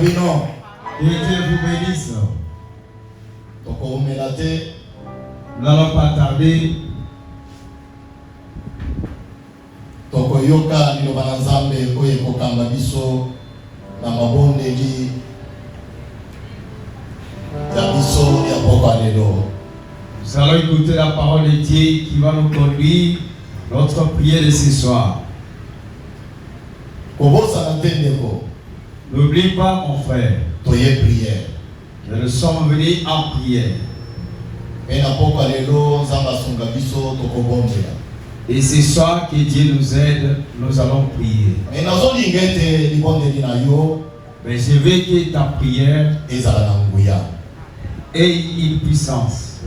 Que Dieu vous bénisse. Nous n'allons pas tarder. Tokoyoka liloba na Nzambe oyo kokamba biso na mabondeli ya biso ya pokwa lelo. Nous allons écouter la parole de Dieu qui va nous conduire notre prière de ce soir. N'oublie pas, mon frère, que nous sommes venus en prière. Et ce soir que Dieu nous aide, nous allons prier. Mais je veux que ta prière ait une puissance.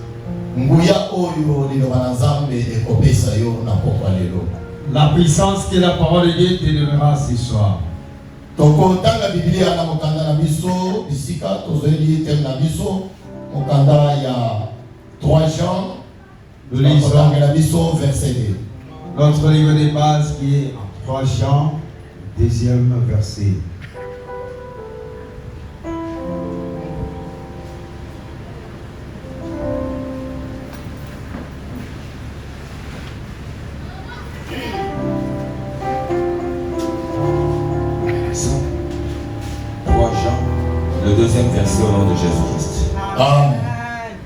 La puissance que la parole de Dieu te donnera ce soir. Tokotanga Biblia na mokanda na biso bisika tozeli tem na biso mokanda ya 3 Jean nous lisons la biso verset 2. Notre livre de base qui est en 3 Jean, deuxième verset. Verset au nom de Jésus-Christ. Amen.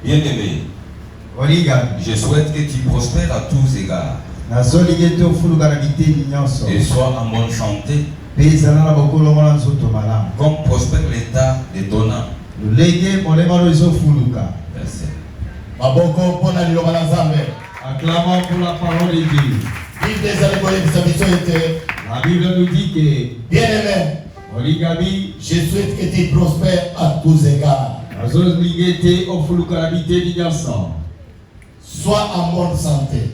Bien-aimé, je souhaite que tu prospères à tous égards et sois en bonne santé comme prospère l'état de ton âme. Verset. Acclamons pour la parole de Dieu. La Bible nous dit que bien-aimé, je souhaite que tu prospères à tous égards. Sois en bonne santé.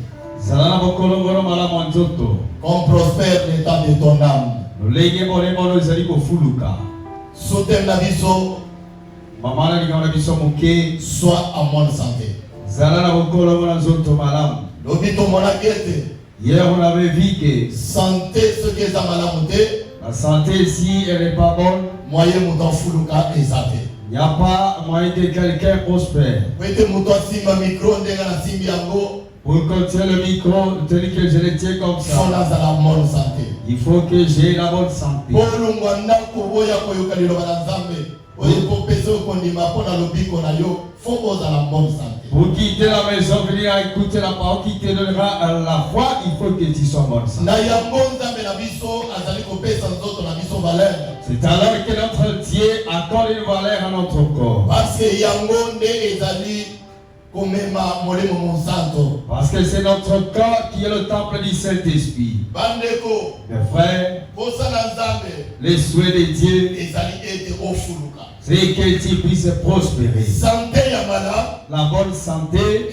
Comme prospère l'état de ton âme. Soutien la biso. Sois en bonne santé. Hier on avait vu que santé ce qui est malamuté. La santé, si elle n'est pas bonne, il n'y a pas moyen que quelqu'un prospère. Pour continuer le micro, tel que je le tiens comme ça, il faut que j'ai la bonne santé. Pour quitter la maison, venir à écouter la parole qui te donnera la foi, il faut que tu sois bonne santé. C'est alors que notre Dieu accorde une valeur à notre corps. Parce que c'est notre corps qui est le temple du Saint-Esprit. Mes frères, les souhaits de Dieu, c'est que tu puisses prospérer. La bonne santé,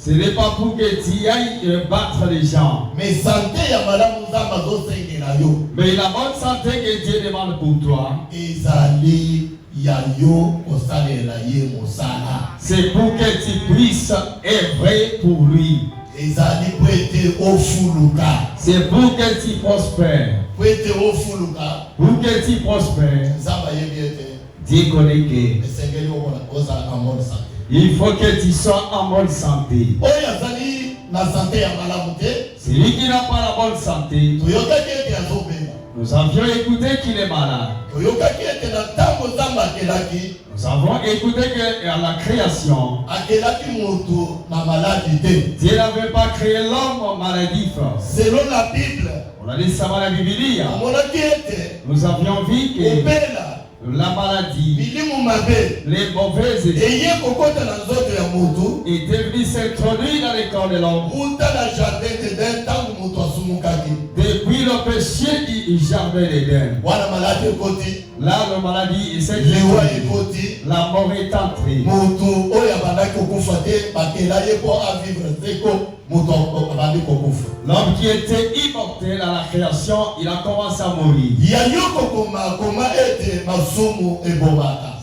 ce n'est pas pour que tu ailles battre les gens. Mais la bonne santé que Dieu demande pour toi, c'est pour que tu puisses œuvrer pour lui. C'est pour que tu prospères. Pour que tu prospères, Dieu connaît que il faut que tu sois en bonne santé. Celui qui n'a pas la bonne santé, nous avions écouté qu'il est malade. Nous avons écouté qu'à la création, Dieu n'avait pas créé l'homme maladif. Selon la Bible, on a dit ça dans la Bible. Nous avions vu que la maladie, les mauvaises étaient venus s'introduire dans les corps de l'homme. Depuis le péché du jardin d'Éden. Là, la maladie est cette la mort est entrée. L'homme qui était immortel à la création, il a commencé à mourir.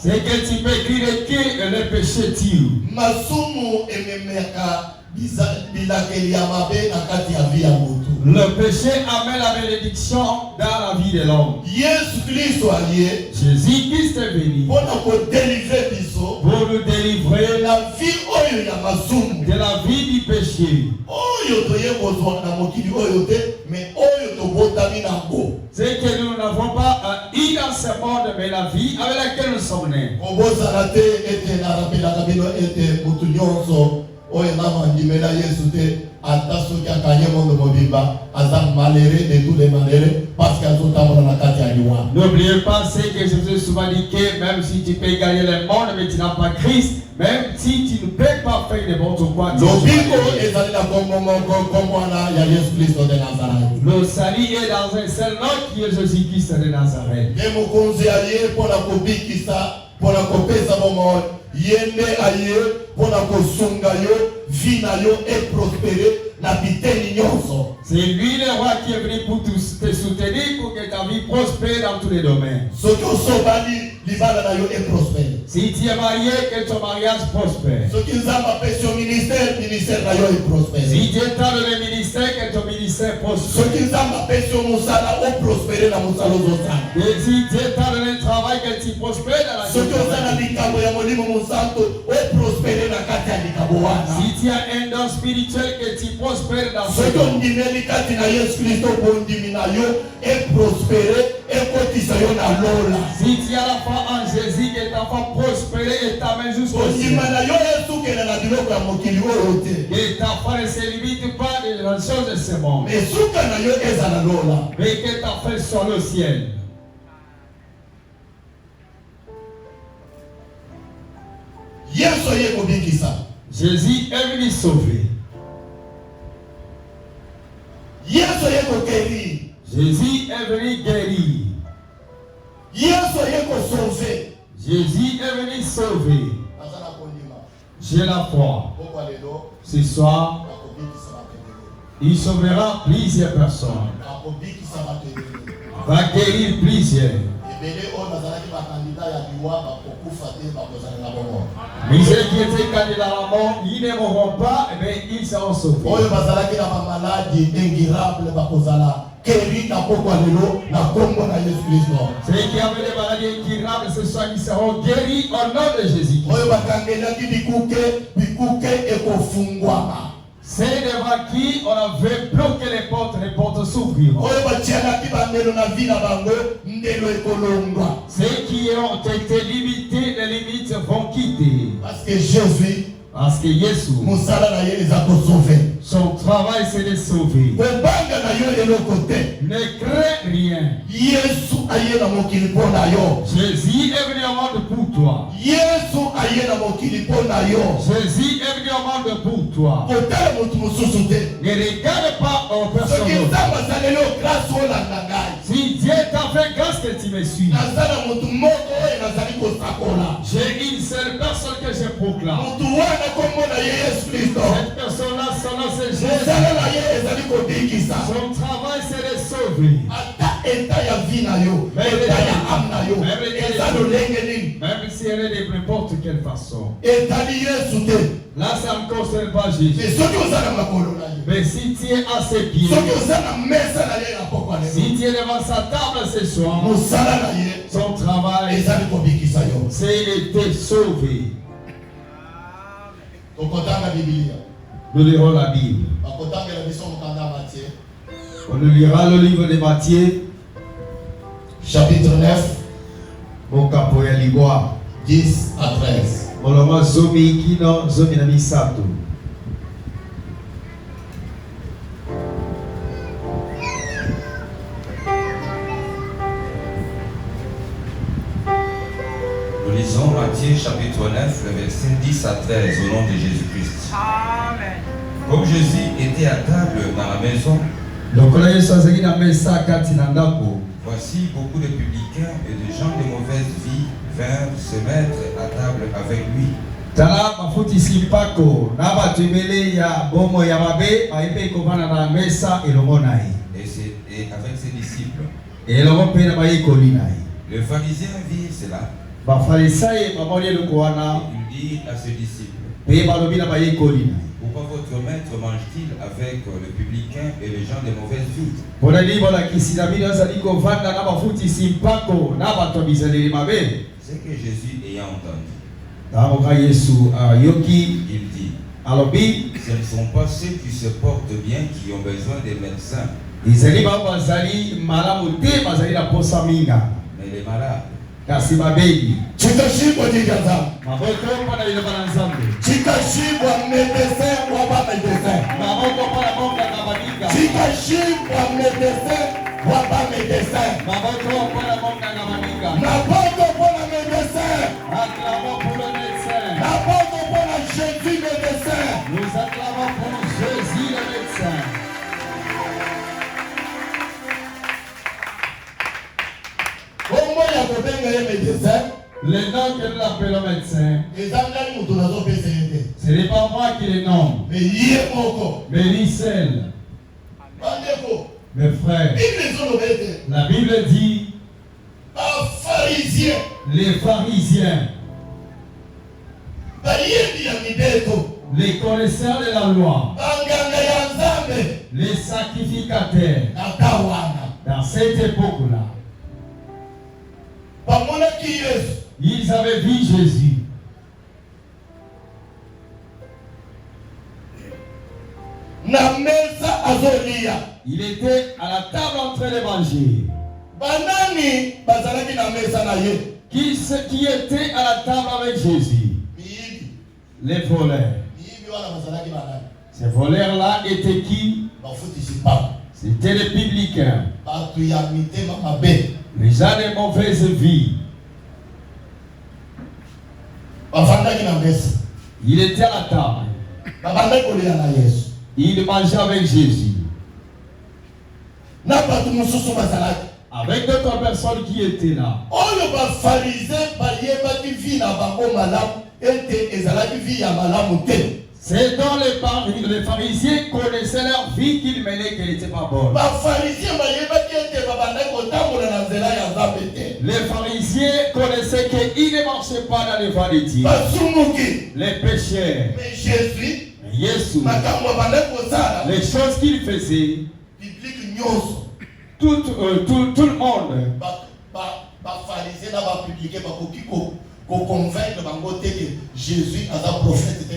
C'est que tu peux écrire que le péché tue. Masumu ememeka le péché amène la bénédiction dans la vie de l'homme. Jésus-Christ est venu pour nous délivrer de la vie du péché. C'est que nous n'avons pas eu dans ce monde, mais la vie avec laquelle nous sommes nés. N'oubliez pas ce que je vous ai souvent dit, que même si tu peux gagner le monde, mais tu n'as pas Christ, même si tu ne peux pas faire n'importe quoi, le salut est dans un seul nom qui est Jésus-Christ de Nazareth. Yende aye pona kosunga yo vina yo et prospérer na biteni nyonso. C'est lui le roi qui est venu pour te soutenir pour que ta vie prospère dans tous les domaines. Soki osobali libala na yo et prospère. Si tu es marié, que ton mariage prospère. Soki nzamba pesi ministère na yo et prospère. Si tu es dans le ministère, que ton ministère prospère. Soki nzamba pesi musala o prospérer na musala zosala. Et si tu es dans le travail, que tu prospères dans la vie. Soki osana likambo ya molimo musanto o prospérer na kati ya likambo wana. Si tu as un don spirituel, que tu prospères dans ce don. Soki ondimeli kati na Yesu Kristo bondimi na yo et prospérer et kotisa yo na lola. Si tu as la foi en Jésus, que ta foi prospérer et t'amène jusqu'au ciel. Que ta foi ne se limite pas des choses de ce monde. Mais que ta foi soit le ciel. Jésus est venu sauver. Jésus est venu guérir. Jésus est venu sauver. J'ai la foi. Ce soir, il sauvera plusieurs personnes. Va guérir plusieurs. Mais ceux qui étaient candidats à la mort, ils ne mourront pas, mais ils seront sauvés. Ceux qui avaient des maladies incurables, ce soir ils seront guéris au nom de Jésus. C'est devant qui on avait bloqué les portes s'ouvriront. Ceux qui ont été limités, les limites vont quitter. Parce que Jésus, son travail c'est de sauver. Ne crains rien. Jésus est venu au monde pour toi. Jésus est venu au monde pour toi. Ne regarde pas aux personnes. Si Dieu t'a fait grâce que tu me suis, j'ai une seule personne que je proclame. Cette personne-là, son nom c'est Jésus. Son travail c'est de sauver. Même si elle est de n'importe quelle façon. Là, ça ne concerne pas Jésus. Mais si tu es à ses pieds, si tu es devant sa table ce soir, son travail, c'est de sauver. Nous lirons la Bible. On lira le livre de Matthieu, chapitre 9, 10 à 13. Nous lisons Matthieu chapitre 9, le verset 10 à 13 au nom de Jésus-Christ. Amen. Comme Jésus était à table dans la maison, voici beaucoup de publicains et de gens de mauvaise vie vinrent se mettre à table avec lui. Et avec ses disciples. Les pharisiens virent cela Il dit à ses disciples, pourquoi votre maître mange-t-il avec le publicain et les gens des mauvaises vies? C'est que Jésus ayant entendu, il dit, ce ne sont pas ceux qui se portent bien qui ont besoin des médecins, mais les malades. Chikashibwa jigaza. Chikashibwa médecin ou pas médecin. Chikashibwa médecin ou pas médecin. N'importe quoi le médecin. N'importe quoi le Jésus médecin. Nous acclamons pour Jésus le médecin. Les noms que nous appelons médecins, ce n'est pas moi qui les nomme, mais lui seul. Mes frères, la Bible dit les pharisiens, les connaisseurs de la loi, les sacrificateurs, dans cette époque-là, ils avaient vu Jésus. Il était à la table en train de manger. Qui était à la table avec Jésus? Les voleurs. Ces voleurs-là étaient qui? C'était les publicains. Les gens de mauvaise vie. Il était à la table. Il mangeait avec Jésus. Avec d'autres personnes qui étaient là. C'est dans les pharisiens connaissaient leur vie qu'ils menaient qu'elle n'était pas bonne. Les pharisiens connaissaient qu'ils ne marchaient pas dans les voies de Dieu. Les pécheurs. Mais Jésus, les choses qu'il faisait, tout le monde, pour convaincre que Jésus est un prophète,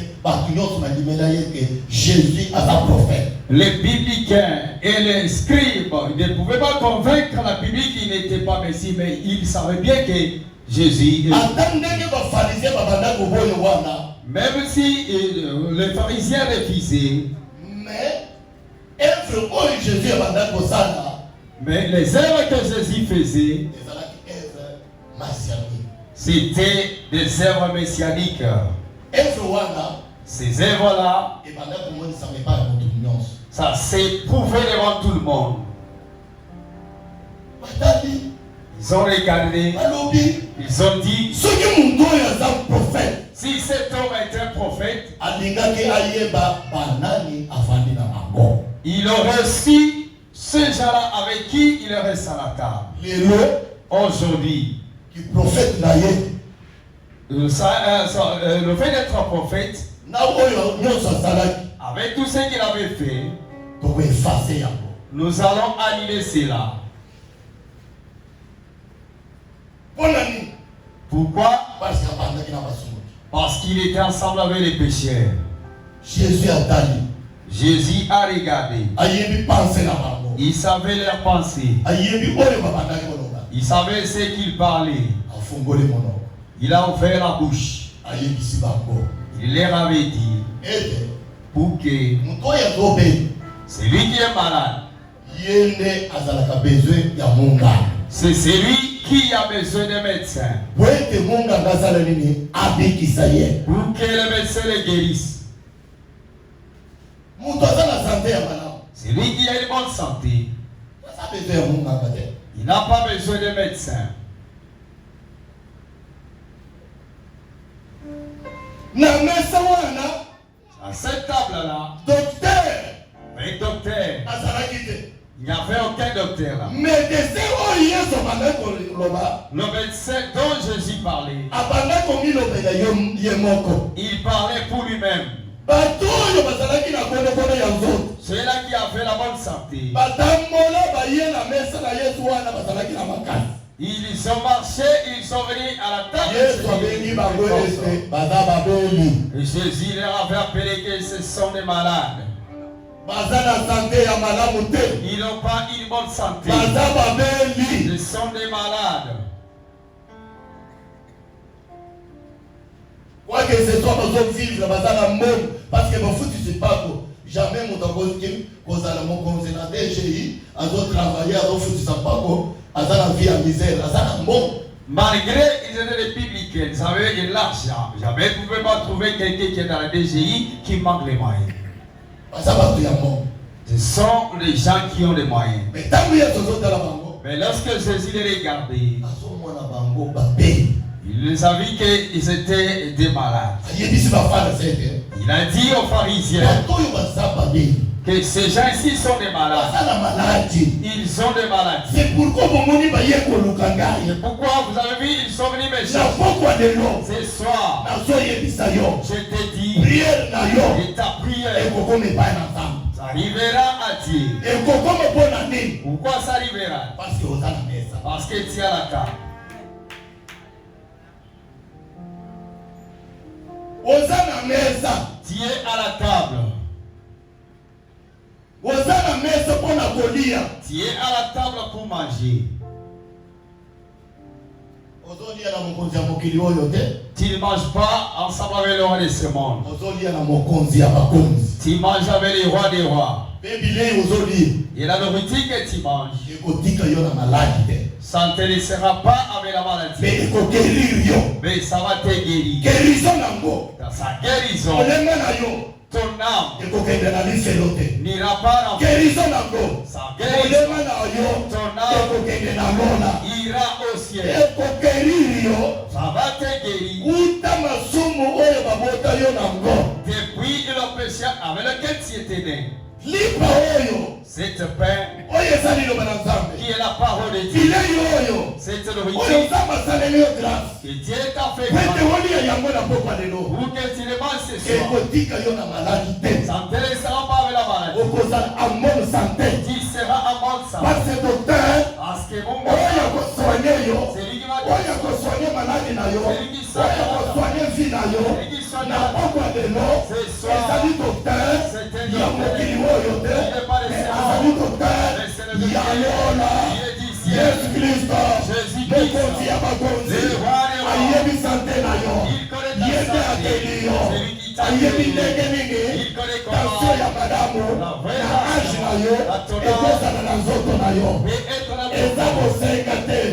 Jésus est un prophète. Les publicains et les scribes ne pouvaient pas convaincre la public qu'il n'était pas Messie, mais ils savaient bien que Jésus est. Même si les pharisiens refusaient, mais les œuvres que Jésus faisait, c'était des œuvres messianiques. Ces œuvres-là, ça s'est prouvé devant tout le monde. Ils ont regardé, ils ont dit, si cet homme est un prophète, il aurait su ce gens-là avec qui il reste à la table. Aujourd'hui, le fait d'être un prophète, avec tout ce qu'il avait fait, nous allons annuler cela. Pourquoi? Parce qu'il était ensemble avec les pécheurs. Jésus a regardé. Il savait leurs pensées. Il savait ce qu'ils parlaient. Il a ouvert la bouche. Il leur avait dit pour que celui qui est malade, c'est celui qui a besoin de médecin. Pour que le médecin le guérisse. Celui qui a une bonne santé, il n'a pas besoin de médecin. À cette table-là, un docteur. Il n'y avait aucun docteur là. Le médecin dont Jésus parlait, il parlait pour lui-même. Ceux-là qui avaient la bonne santé, ils ont marché, ils sont venus à la table de Jésus. Et Jésus leur avait appelé que ce sont des malades. Ils n'ont pas une bonne santé. Ce sont des malades. Quoi que ce soit, nous sommes vivre dans le monde. Parce que mon foot, tu sais pas quoi. Jamais mon temps qu'on a mon conseiller DGI, à d'autres travailler, à d'autres foot, tu sais pas quoi. À la vie en misère, à la monde. Malgré qu'ils étaient des publics, ils avaient de l'argent. Jamais vous ne pouvez pas trouver quelqu'un qui est dans la DGI qui manque les moyens. Ce sont les gens qui ont les moyens. Mais lorsque Jésus les regardait, il les a vus qu'ils étaient des malades. Il a dit aux pharisiens que ces gens ici sont des malades. Ils ont des maladies. C'est pourquoi vous avez vu, ils sont venus me chercher. Ce soir, je te dis, et ta prière arrivera à Dieu. Pourquoi ça arrivera? Parce que tu es à la table. Tu es à la table. Tu es à la table pour manger. Tu ne manges pas ensemble avec le roi de ce monde. Tu manges avec les rois des rois. Et la nourriture que tu manges, ça ne te laissera pas avec la maladie. Mais ça va te guérir. Dans sa guérison, ton âme n'ira pas en sa guérison, ton âme ira au ciel. Ça va te guérir. Depuis le péché avec lequel tu étais né. Cette paix qui est la parole de Dieu, cette nourriture que Dieu t'a fait grâce pour que tu le manges ce soir. Ça ne te laissera pas avec la maladie. Tu seras en bonne santé. Parce que mon Dieu, c'est lui qui va te soigner. C'est lui qui soigne ce soir. C'est un docteur. Il n'est pas le Seigneur. Jésus-Christ, le roi des rois. Il connaît ta santé. C'est lui qui t'a guéri. Il connaît comment la vraie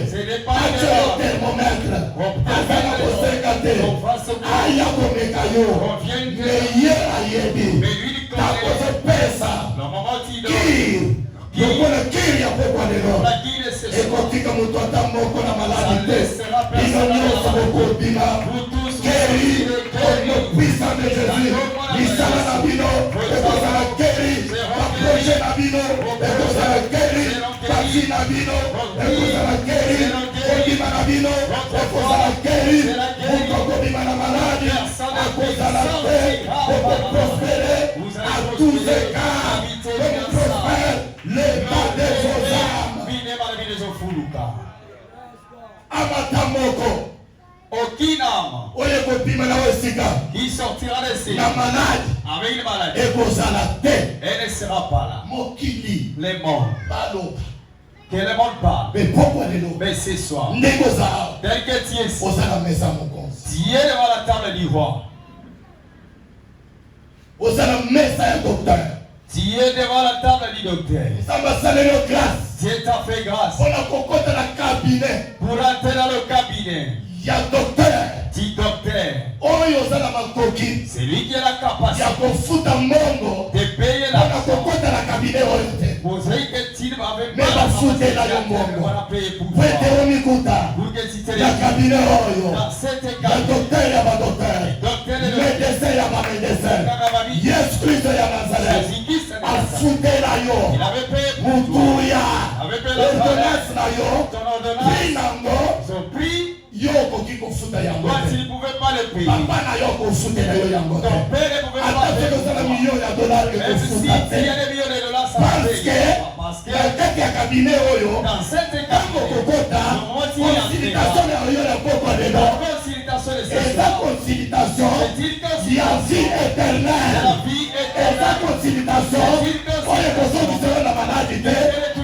ce n'est pas mais lui il connaît le moment qu'il dort. Aucune âme qui sortira de ces avec une maladie, elle ne sera pas là. Les morts, que le monde parle, mais ce soir, tel que tu es ici, tu es devant la table du roi. Tu es devant la table du docteur. Dieu t'a fait grâce pour entrer dans le cabinet. Du docteur. C'est lui qui a la capacité de payer la pour que tu ne m'avais pas la capacité de payer pour toi. Pour que tu te dans cette il avait payé pour toi. Il avait payé la Toi, tu ne pouvais pas le payer. Papa n'a yo kofuta na yo yango. Ton père ne pouvait pas le payer. Attention, millions de dollars que même si il y a des millions de dollars, ça va payer. Parce que dans cette consultation il y a vie éternelle. Esa consultation oyo kozongisa yo na maladi te.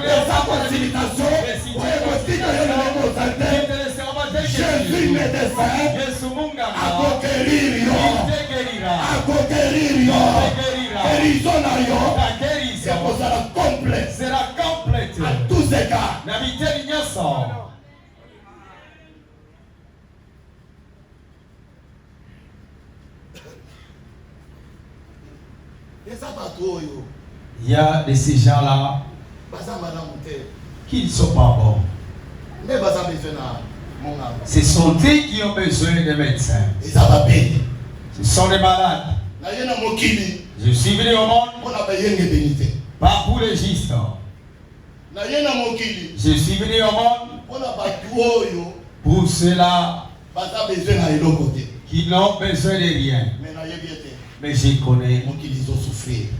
Esa consultation oyo kotika yo na lokosa te. Jésus médecin akokerir yo. Akokerir yo. Guérison na yo ekozala complète. Sera complète. À tous égards. Na biteli nyonso. Il y a de ces gens-là qui ne sont pas bons. Ce sont eux qui ont besoin de médecins. Ce sont des malades. Je suis venu au monde pas pour les justes. Je suis venu au monde pour ceux-là qui n'ont besoin de rien. Mais je connais.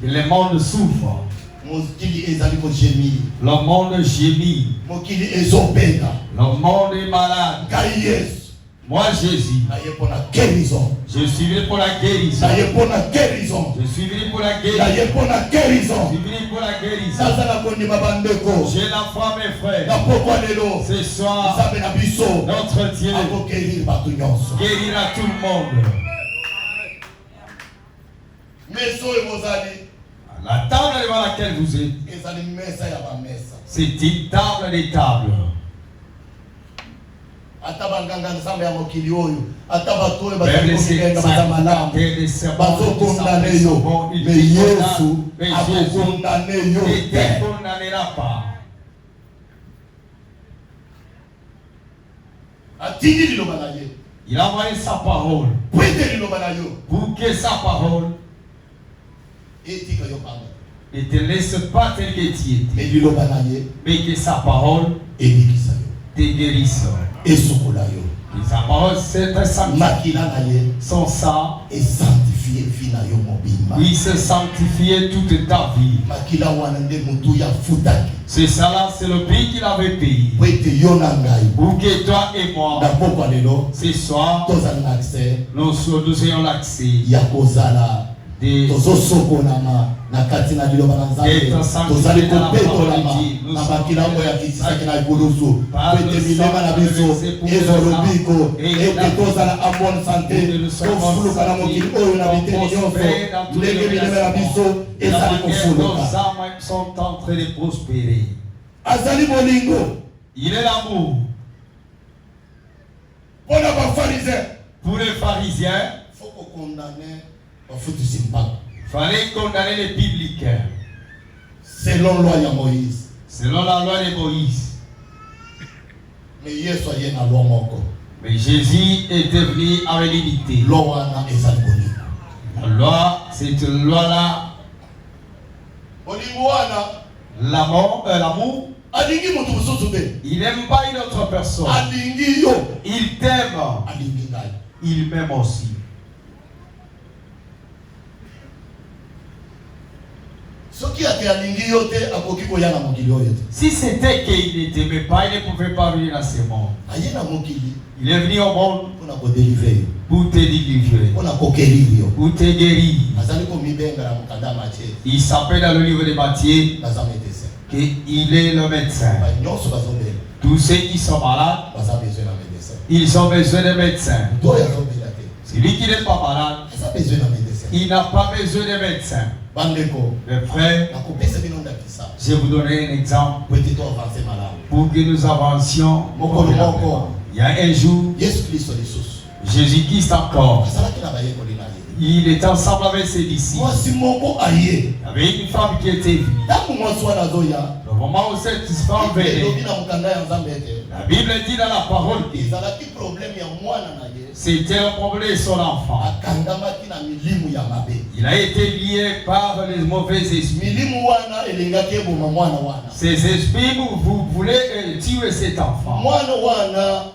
Le monde souffre. Le monde gémit. Le monde est malade. Moi Jésus, je suis venu pour la guérison. Je suis venu pour la guérison. Je suis venu pour la guérison. J'ai la foi mes frères. Ce soir, notre Dieu guérira tout le monde. La table devant laquelle vous êtes, c'est une table des tables. Même les secteurs bazokondamner yo, mais Yesu akokondamner yo ne te condamnera pas. Il a envoyé sa parole pour que sa parole ne te laisse pas tel que tu étais, mais que sa parole te guérisse. Et sa parole, c'est un sanctifié. Son sang, et sanctifié il se sanctifiait toute ta vie. C'est ça là, c'est le prix qu'il avait payé. Pour que toi et moi, ce soir, nous ayons l'accès d'être tozali kopetolama na bakilango ya kisaki na ikulusu ete milema na biso ezolobiko ete tozala en bonne santé kofuluka na mokili oyo na biteni nyonso ndenge milema na biso ezali kofuluka. Sont en train de prospérer. Azali bolingo, il est l'amour. Pour les pharisiens, faut condamner. Il fallait condamner les publicains. Selon la loi de Moïse. Selon la loi de Moïse. Mais Jésus était venu avec l'unité. La loi, cette loi-là. L'amour. Il n'aime pas une autre personne. Il t'aime. Il m'aime aussi. Si c'était qu'il ne t'aimait pas, il ne pouvait pas venir à ce monde. Il est venu au monde pour te délivrer, pour te guérir. Il s'appelle dans le livre de Matthieu qu'il est le médecin. Tous ceux qui sont malades, ils ont besoin de médecin. Celui qui n'est pas malade, il n'a pas besoin de médecin. Mes frères, je vais vous donner un exemple pour que nous avancions. Il y a un jour, Jésus-Christ encore, il était ensemble avec ses disciples. Il y avait une femme qui était venue. moment où cette femme venait, la Bible dit dans la parole que c'était un problème de son enfant. Il a été lié par les mauvais esprits. Ces esprits vous voulez tuer cet enfant.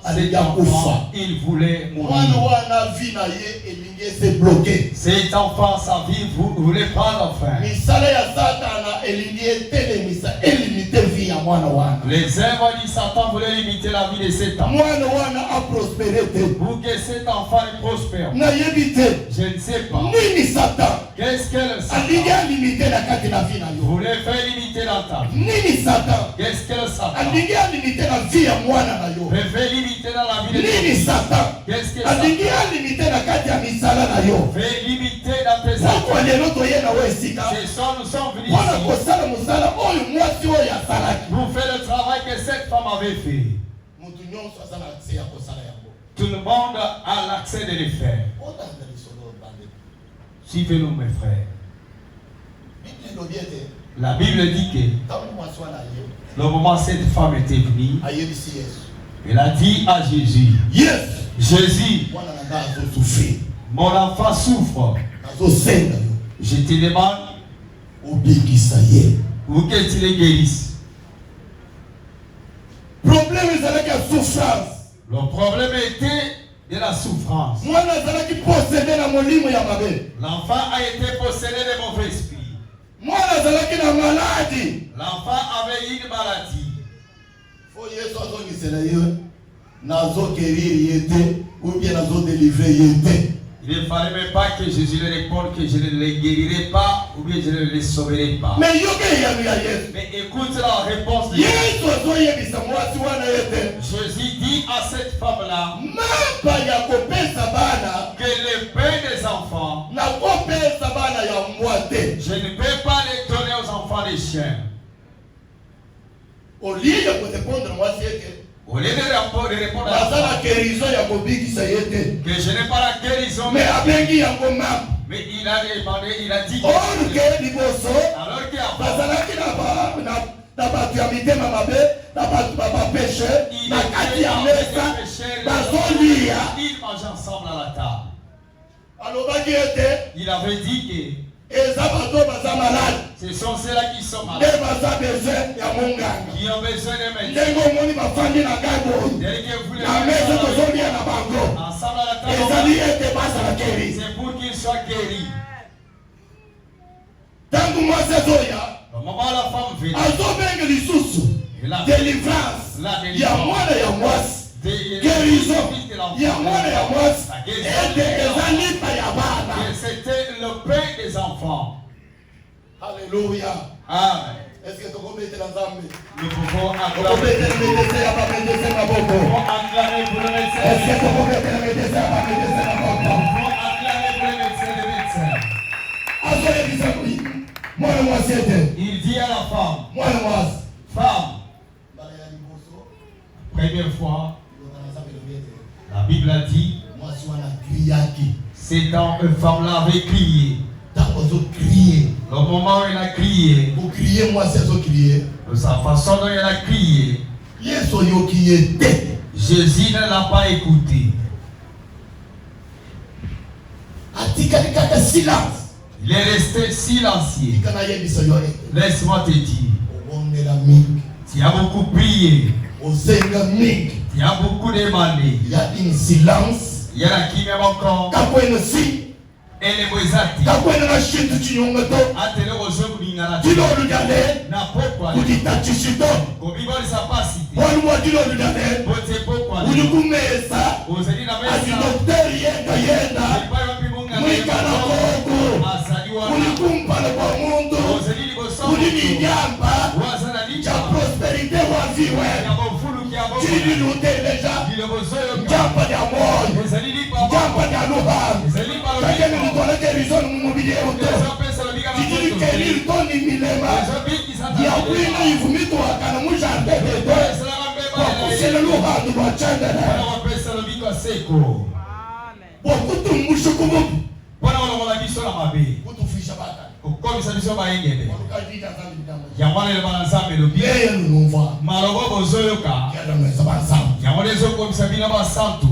Cet enfant, il voulait mourir. Cet enfant, sa vie, vous voulez prendre fin. Les œuvres du Satan voulaient limiter la vie de cet enfant. Pour que cet enfant prospère. Je ne sais pas. Qu'est-ce que le Satan voulait faire limiter dans ta vie? Qu'est-ce que le Satan veut faire limiter dans la vie de ton fils? Qu'est-ce que le Satan fait limiter dans tes enfants? C'est ça, nous sommes venus ici pour faire le travail que cette femme avait fait. Tout le monde a l'accès de le faire. Suivez-nous, mes frères. La Bible dit que le moment où cette femme était venue, elle a dit à Jésus, Jésus, mon enfant souffre. Je te demande pour que tu le guérisses. Le problème était de la souffrance. L'enfant a été possédé de mauvais esprits. L'enfant avait une maladie. Il ne fallait même pas que Jésus le réponde que je ne le guérirai pas ou bien je ne le sauverai pas. Mais écoute la réponse de Jésus dit à cette femme-là que le père des enfants, je ne peux pas les donner aux enfants des chiens. Au lieu de répondre à ça, que je n'ai pas la guérison, mais il a demandé, il a dit alors ils mangent ensemble à la table. Il avait dit que ce sont ceux-là qui sont malades, qui ont besoin de médecins. Dès que vous les ensemble à la table, c'est pour qu'ils soient guéris. Au moment où la femme vient, la délivrance, c'était le père des enfants. Alléluia. Amen. Est-ce que tu peux mettre l'ensemble? Nous pouvons acclamer. Est-ce que tu peux mettre il dit à la femme, femme, première fois, la Bible a dit, cette femme-là avait crié. Le moment où elle a crié, de sa façon dont elle a crié, Jésus ne l'a pas écouté. Il est resté silencieux. Laisse-moi te dire, tu as beaucoup prié, tu as beaucoup demandé. Il y a une silence. Il y a qui même encore. Et les boisati. Atele ozo kulingana. Na pokwa. Kobibo lisapasite. Bote pokwa. Ozeli na mesa. Comme ça biso ba engebe. Olukajita nzambe ndambo. Yango le bana nzambe lo bien. Yeye nunumva. Malobo bozoyoka. Yala mwesa ba nzambe. Yango lezo comme ça bina ba santu.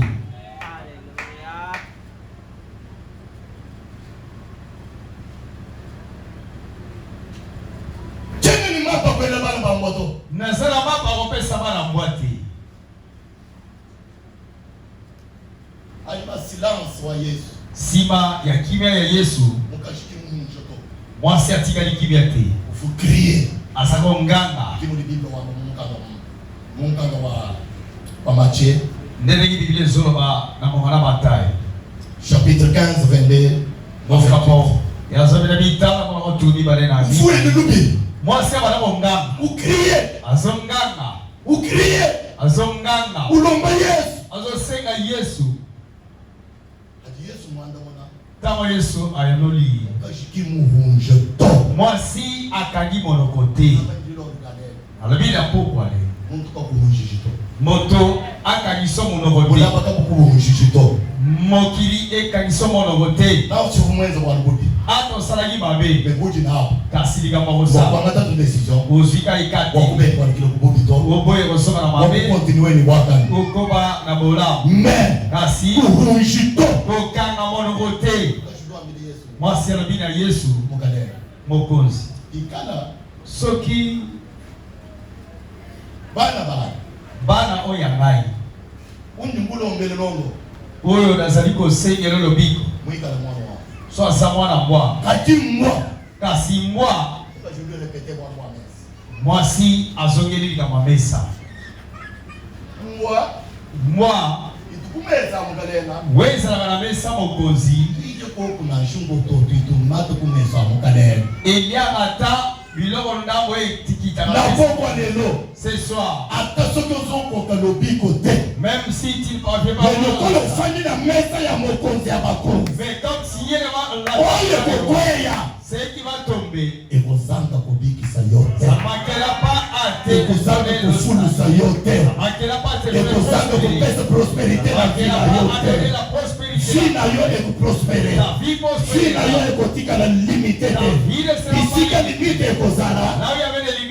Cheni ni mapa kwenda bana ba mboto. Nazala mapa kopesa bana mbwati. Aliba silence wa Yesu. Sima ya kimya ya Yesu. Mukashiki munjoto. Mwasi atikali kimya te. Vous criez. Asako nganga. Kimu di Bible wa munganga wa Matthieu. Ndenge ki Biblia zoloba na mwana Matayo. Chapitre 15 22. Mofamo. Ya zabira bitana kwa motuni bale na. Vous êtes de l'oubi. Mwasi abana nganga. Vous criez. Azonganga. Vous criez. Azonganga. Ulomba Yesu. Azosenga Yesu. Adi Yesu mwanda mwana. Tama Yesu ayonoli. Kashiki muhunjoto. Mwasi akangi monokote. Alobila pokwa le. Muntu kwa kuhunjijito. Moto akangiso monokote. Ulaba kwa kuhunjijito. Mokili ekangiso monokote. Na uchifu mwenza wa lubudi. Ato salagi mabe. Bebudi na hapo. Kasiliga mahosa. Wakwangata tu decision. Uzika ikati. Wakube kwa kilo kubudi to. Oboye kosoma na mabe. Wakukontinue ni wakani. Ukoba na bola. Men. Kasi. Kuhunjito. Kokanga monokote. Mwasi alobina Yesu. Mukadera. Mokonzi. Ikana. Soki. Bana oyangai. Unjungulo mbele longo. Oyo nazali kosengela lobiko. Mwikala mwana wa. So asa mwana mbwa. Kati mbwa. Kasi mbwa. Ukajulio lepete mwana wa mesa. Mwasi azongeli kama mesa. Mbwa. Itukumeza mukalena. Weza na mesa mokonzi. Ije koku na shungo totu itumatu kumesa mukalena. Elia ata biloko ndambo etikita na pokwa lelo. Ce soir. Ata soki ozokoka lobiko te. Même si tu ne parviens pas. Lokolo ofandi na mesa ya mokonzi ya bakonzi. Mais comme si yele va oyo kokweya. C'est qui va tomber. Ekozanga kobikisa yo te. Ça manquera pas à te. Ekozanga kofulusa yo te. Ça manquera pas à te. Ekozanga kopesa prospérité na vie na yo te. Vie na yo ekoprospere. Vie na yo ekotikala limite te. Bisika limite ekozala.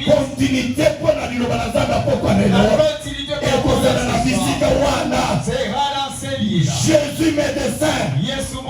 Continuité mpo na liloba na Nzambe apokwa lelo. Ekozala na bisika wana. Jésus médecin.